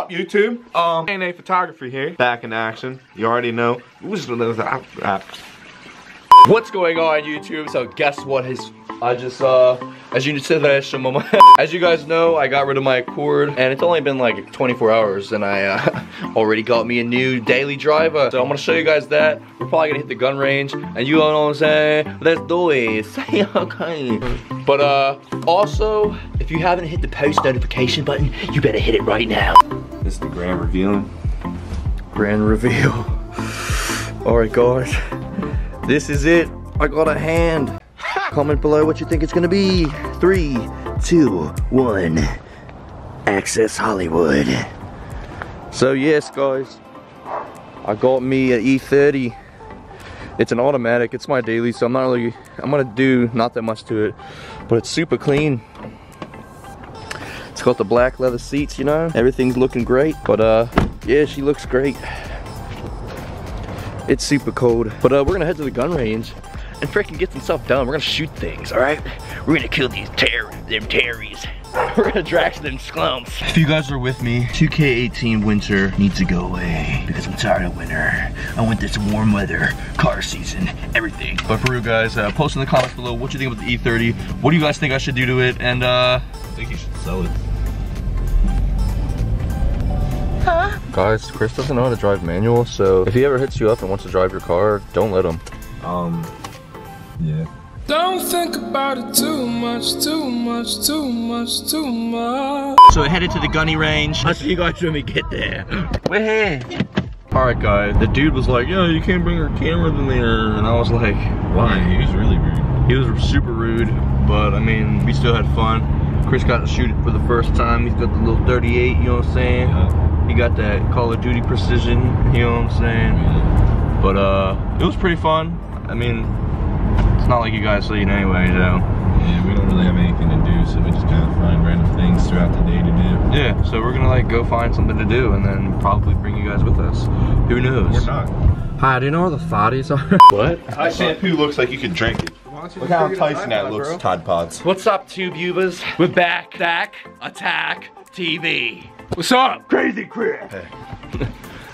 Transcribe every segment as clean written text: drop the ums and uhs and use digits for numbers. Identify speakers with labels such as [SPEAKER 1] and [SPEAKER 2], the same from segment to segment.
[SPEAKER 1] up, YouTube? A Photography here. Back in action. You already know. What's going on, YouTube? So guess what? As you guys know, I got rid of my Accord, and it's only been like 24 hours, and I already got me a new daily driver. So I'm gonna show you guys that. We're probably gonna hit the gun range, and you know what I'm saying? Let's do it. Okay. But also, if you haven't hit the post notification button, you better hit it right now.
[SPEAKER 2] This is the grand reveal.
[SPEAKER 1] Grand reveal. All right, guys. This is it. I got a hand. Comment below what you think it's gonna be. 3, 2, 1. Access Hollywood. So yes, guys, I got me an E30. It's an automatic. It's my daily, so I'm gonna do not that much to it, but it's super clean. It's got the black leather seats, you know. Everything's looking great, but yeah, she looks great. It's super cold, but we're gonna head to the gun range and freaking get some stuff done. We're gonna shoot things, all right? We're gonna kill these terries. We're gonna drag them slumps. If you guys are with me, 2K18 winter needs to go away because I'm tired of winter. I want this warm weather, car season, everything. But for real, guys, post in the comments below what you think about the E30. What do you guys think I should do to it? And I think you should sell it. Huh? Guys, Chris doesn't know how to drive manual, so if he ever hits you up and wants to drive your car, don't let him.
[SPEAKER 2] Yeah.
[SPEAKER 3] Don't think about it too much. So
[SPEAKER 1] we're headed to the gunny range. I'll see you guys when we get there. We're here. Alright guys, the dude was like, yo, you can't bring your cameras in there. And I was like, why?
[SPEAKER 2] He was really rude.
[SPEAKER 1] He was super rude, but I mean, we still had fun. Chris got to shoot it for the first time. He's got the little 38, you know what I'm saying? Yeah. He got that Call of Duty precision, you know what I'm saying? Yeah. But it was pretty fun. I mean, it's not like you guys seen anyway, so.
[SPEAKER 2] Yeah, we don't really have anything to do, so we just kind of find random things throughout the day to do.
[SPEAKER 1] Yeah, so we're gonna like go find something to do and then probably bring you guys with us. Who knows?
[SPEAKER 2] We're not.
[SPEAKER 4] Hi, do you know where the fatties are?
[SPEAKER 1] What?
[SPEAKER 2] That shampoo looks like you could drink it. Look how enticing that looks, bro. Tide Pods.
[SPEAKER 1] What's up, tube viewers? We're back. Attack TV. What's up? Crazy Chris. Hey.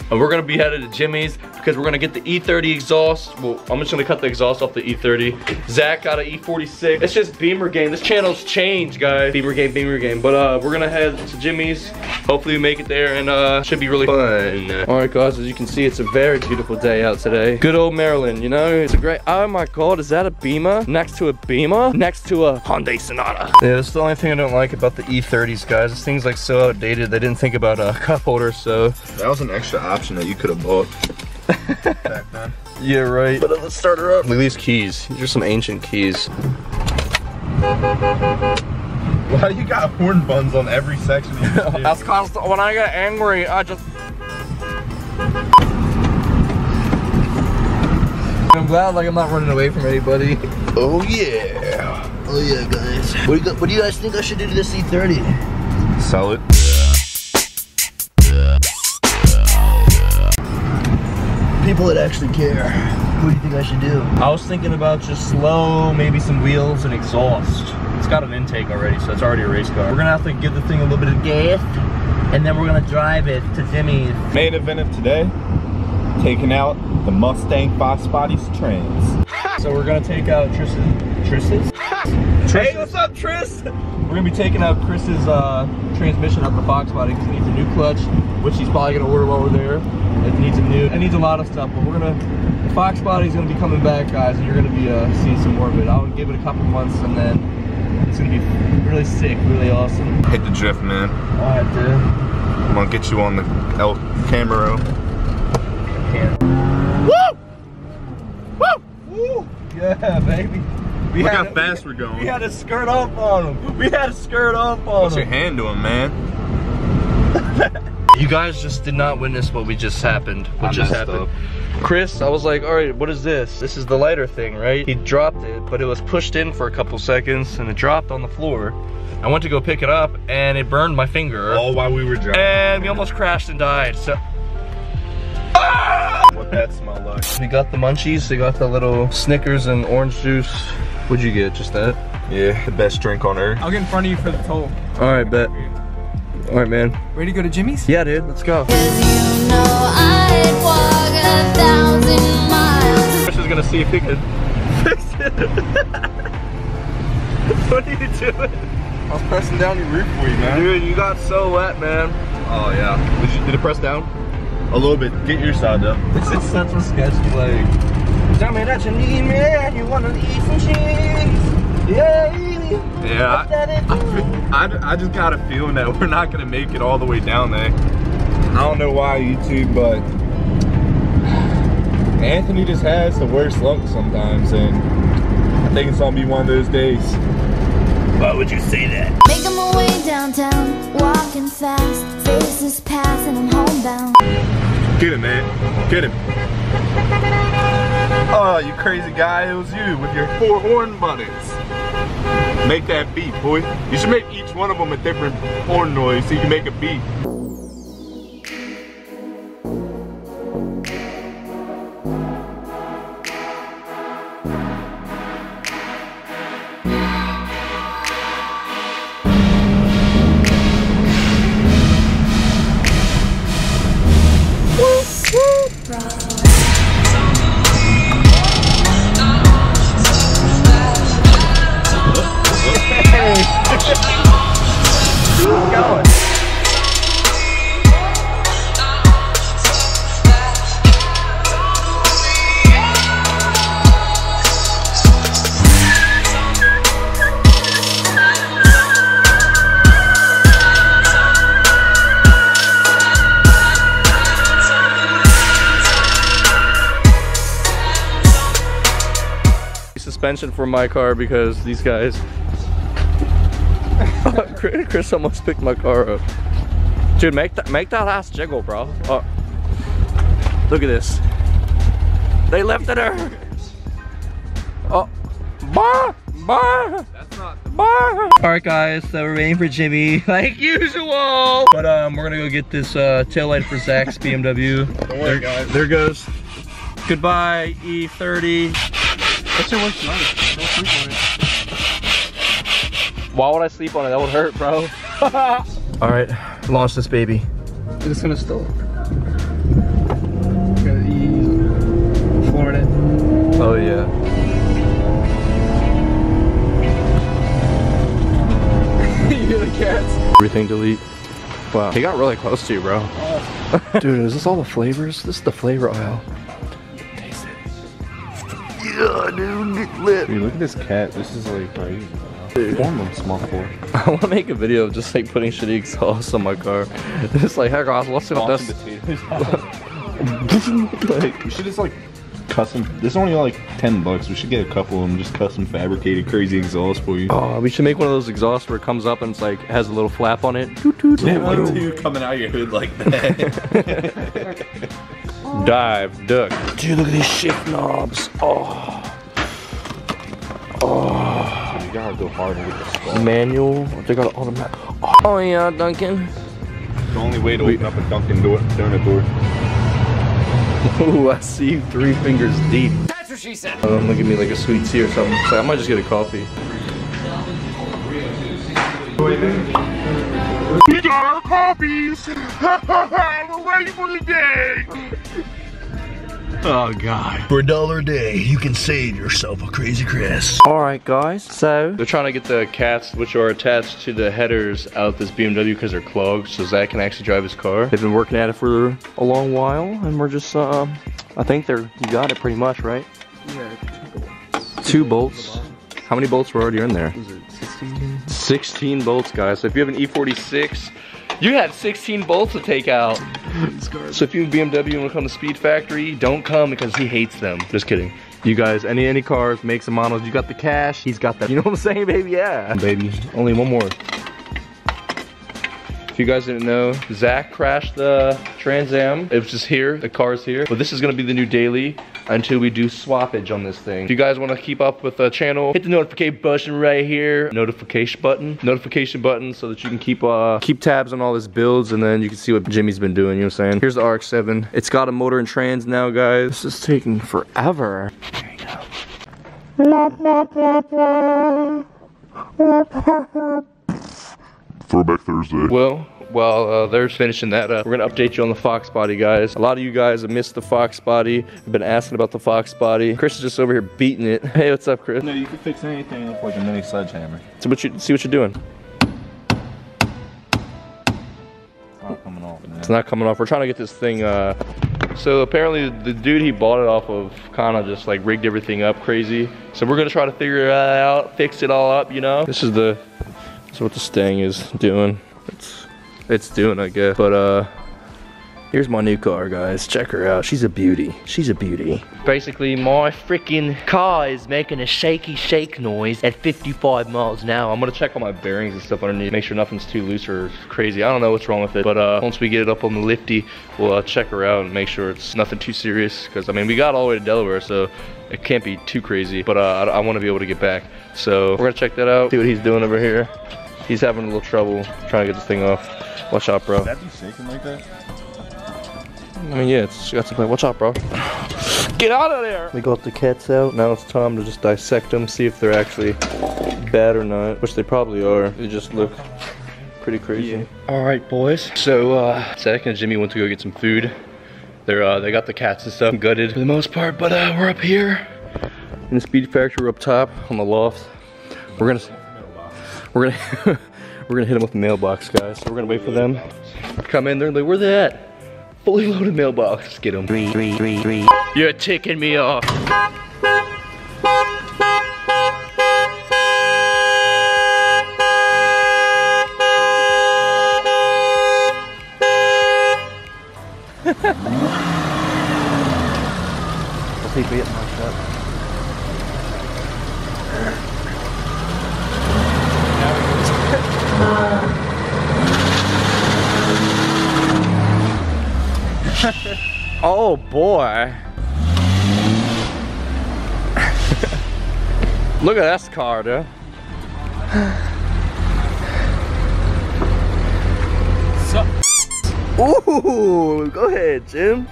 [SPEAKER 1] And we're gonna be headed to Jimmy's because we're gonna get the E30 exhaust. Well, I'm just gonna cut the exhaust off the E30. Zach got an E46. It's just Beamer game. This channel's changed, guys. Beamer game. But we're gonna head to Jimmy's. Hopefully we make it there and should be really fun. All right, guys, as you can see, it's a very beautiful day out today. Good old Maryland, you know? It's a great, oh my God, is that a Beamer? Next to a Beamer? Next to a Hyundai Sonata. Yeah, that's the only thing I don't like about the E30s, guys. This thing's like so outdated. They didn't think about a cup holder, so.
[SPEAKER 2] That was an extra option that you could have bought back then.
[SPEAKER 1] Yeah, right. But let's start her up. Look at these keys. These are some ancient keys.
[SPEAKER 2] Why you got horn buns on every section of your shit?
[SPEAKER 4] That's cause when I get angry, I just... I'm glad like I'm not running away from anybody.
[SPEAKER 1] Oh yeah. Oh yeah, guys. What do you guys think I should do to this E30?
[SPEAKER 2] Sell it.
[SPEAKER 1] People that actually care. What do you think I should do? I was thinking about just slow, maybe some wheels and exhaust. It's got an intake already, so it's already a race car. We're gonna have to give the thing a little bit of gas, and then we're gonna drive it to Jimmy's.
[SPEAKER 2] Main event of today, taking out the Mustang 5 Spotty's trans.
[SPEAKER 1] So we're gonna take out Triss's? Hey, what's up, Triss? We're gonna be taking out Chris's transmission out the Fox body because it needs a new clutch, which he's probably gonna order while we're there. It needs a lot of stuff, but the Fox body's gonna be coming back, guys, and you're gonna be seeing some more of it. I would give it a couple months, and then it's gonna be really sick, really awesome.
[SPEAKER 2] Hit the drift, man.
[SPEAKER 1] All right, dude.
[SPEAKER 2] I'm gonna get you on the El Camaro.
[SPEAKER 1] Woo! Woo! Woo! Yeah, baby.
[SPEAKER 2] Look how fast we're going.
[SPEAKER 1] We had to skirt up on him. What's
[SPEAKER 2] your hand doing, man?
[SPEAKER 1] You guys just did not witness what just happened. Chris, I was like, all right, what is this? This is the lighter thing, right? He dropped it, but it was pushed in for a couple seconds and it dropped on the floor. I went to go pick it up and it burned my finger.
[SPEAKER 2] All while we were driving.
[SPEAKER 1] And we almost crashed and died, so.
[SPEAKER 2] What that smell like?
[SPEAKER 1] We got the munchies, we got the little Snickers and orange juice. What'd you get, just that?
[SPEAKER 2] Yeah, the best drink on earth.
[SPEAKER 4] I'll get in front of you for the toll.
[SPEAKER 1] All right, bet. All right, man.
[SPEAKER 4] Ready to go to Jimmy's?
[SPEAKER 1] Yeah, dude. Let's go.
[SPEAKER 5] You know I'd walk 1,000 miles.
[SPEAKER 1] Chris is gonna see if he can fix it. What are you doing?
[SPEAKER 2] I was pressing down your roof for you, man.
[SPEAKER 1] Dude, you got so wet, man.
[SPEAKER 2] Oh yeah. Did it press down? A little bit. Get your side up.
[SPEAKER 4] This is such a sketchy like. Tell me that you need me and you wanna eat some cheese. Yeah.
[SPEAKER 2] Yeah. I just got a feeling that we're not gonna make it all the way down there. I don't know why, YouTube, but Anthony just has the worst luck sometimes, and I think it's gonna be one of those days.
[SPEAKER 1] Why would you say that?
[SPEAKER 5] Making my way downtown, walking fast, faces pass and I'm homebound.
[SPEAKER 2] Get him, man. Get him. Oh, you crazy guy, it was you with your 4 horn buttons. Make that beat, boy. You should make each one of them a different horn noise so you can make a beat.
[SPEAKER 1] Suspension for my car because these guys. Chris almost picked my car up. Dude, make that ass jiggle, bro. Oh, look at this. They lifted her. Oh, bah.
[SPEAKER 2] That's not.
[SPEAKER 1] All right, guys. So we're waiting for Jimmy, like usual. But we're gonna go get this taillight for Zach's BMW.
[SPEAKER 2] Don't worry, guys.
[SPEAKER 1] There goes. Goodbye, E30.
[SPEAKER 2] What's your worst night? Don't sleep on it.
[SPEAKER 1] Why would I sleep on it? That would hurt, bro. All right, launch this baby.
[SPEAKER 4] It's gonna stall. Gotta ease. Flooring it.
[SPEAKER 1] Oh yeah.
[SPEAKER 4] You hear the cats?
[SPEAKER 1] Everything delete. Wow. He got really close to you, bro. Dude, is this all the flavors? This is the flavor aisle. Taste it. Yeah, dude, get lit.
[SPEAKER 2] Dude, look at this cat. This is like crazy. Form them small for.
[SPEAKER 1] I want to make a video of just like putting shitty exhaust on my car. It's like, hey guys, let's see what this.
[SPEAKER 2] Like, we should just like custom. This is only like $10. We should get a couple of them, just custom fabricated crazy exhaust for you.
[SPEAKER 1] Oh, we should make one of those exhausts where it comes up and it's like has a little flap on it.
[SPEAKER 2] Yeah, like two coming out of your hood like that.
[SPEAKER 1] Dive, duck. Dude, look at these shift knobs. Oh.
[SPEAKER 2] You gotta go hard and get the skull.
[SPEAKER 1] Manual. They got automatic. Oh yeah, Duncan.
[SPEAKER 2] The only way to open up a Dunkin' door, turn a door.
[SPEAKER 1] Ooh, I see 3 fingers deep. That's what she said. Look at me like a sweet tea or something. So I might just get a coffee.
[SPEAKER 2] We got our coffees! We're ready for the day! Oh god.
[SPEAKER 6] For $1 a day, you can save yourself a Crazy Chris.
[SPEAKER 1] Alright guys, so they're trying to get the cats which are attached to the headers out of this BMW because they're clogged so Zach can actually drive his car. They've been working at it for a long while and we're just I think you got it pretty much, right?
[SPEAKER 4] Yeah.
[SPEAKER 1] 2 bolts. How many bolts were already in there?
[SPEAKER 4] Was it 16?
[SPEAKER 1] 16 bolts, guys. So if you have an E46, you had 16 bolts to take out. So if you have BMW and want to come to Speed Factory, don't come because he hates them. Just kidding. You guys, any cars, makes and models, you got the cash, he's got that. You know what I'm saying, baby? Yeah. Baby, only one more. If you guys didn't know, Zach crashed the Trans Am. It was just here, the car's here. But this is gonna be the new daily until we do swappage on this thing. If you guys wanna keep up with the channel, hit the notification button right here. Notification button so that you can keep tabs on all his builds and then you can see what Jimmy's been doing, you know what I'm saying? Here's the RX-7. It's got a motor and trans now, guys. This is taking forever. There you go.
[SPEAKER 2] Throwback Thursday.
[SPEAKER 1] Well, while they're finishing that, we're gonna update you on the Fox body, guys. A lot of you guys have missed the Fox body. Have been asking about the Fox body. Chris is just over here beating it. Hey, what's up, Chris?
[SPEAKER 2] No, you can fix anything with like a mini sledgehammer.
[SPEAKER 1] So see what you're doing.
[SPEAKER 2] It's not coming off, man.
[SPEAKER 1] It's not coming off. We're trying to get this thing, so apparently the dude he bought it off of kind of just like rigged everything up crazy. So we're gonna try to figure it out, fix it all up, you know? This is what the Stang is doing. It's doing, I guess. But here's my new car, guys. Check her out. She's a beauty. She's a beauty. Basically, my freaking car is making a shaky shake noise at 55 miles an hour. I'm gonna check all my bearings and stuff underneath, make sure nothing's too loose or crazy. I don't know what's wrong with it, but once we get it up on the lifty, we'll check her out and make sure it's nothing too serious. Because I mean, we got all the way to Delaware, so it can't be too crazy. But I want to be able to get back, so we're gonna check that out. See what he's doing over here. He's having a little trouble trying to get this thing off. Watch out, bro.
[SPEAKER 2] Would that be shaking like that?
[SPEAKER 1] I mean, yeah, it's got some play. Watch out, bro. Get out of there! We got the cats out. Now it's time to just dissect them, see if they're actually bad or not, which they probably are. They just look pretty crazy. Yeah. All right, boys. So, Zach and Jimmy went to go get some food. They got the cats and stuff gutted for the most part, but we're up here in the Speed Factory. We're up top on the loft. We're gonna hit them with the mailbox, guys. So we're gonna wait for them. Come in there, like, where they at? Fully loaded mailbox. Let's get them. 3. You're ticking me off. I'll see if we get my shot. Oh boy. Look at this car, dude. Ooh, go ahead, Jim.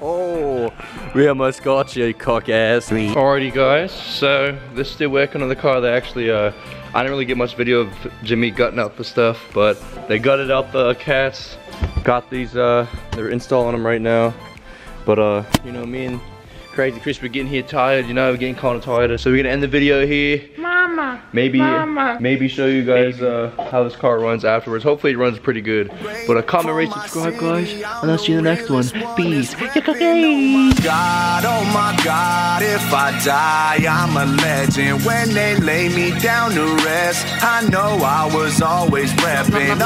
[SPEAKER 1] Oh, we almost got you, cock ass. Alrighty, guys. So this is still working on the car. They actually, I didn't really get much video of Jimmy gutting out the stuff, but they gutted out the cats. Got these. They're installing them right now. But you know, me and Crazy Chris, we're getting here tired. You know, we're getting kind of tired. So we're gonna end the video here. Mama. Maybe show you guys how this car runs afterwards. Hopefully it runs pretty good. But comment, rate, subscribe, guys, and I'll see you in the next one. Peace.
[SPEAKER 7] God, oh my God, if I die, I'm a legend. When they lay me down to rest, I know I was always repping.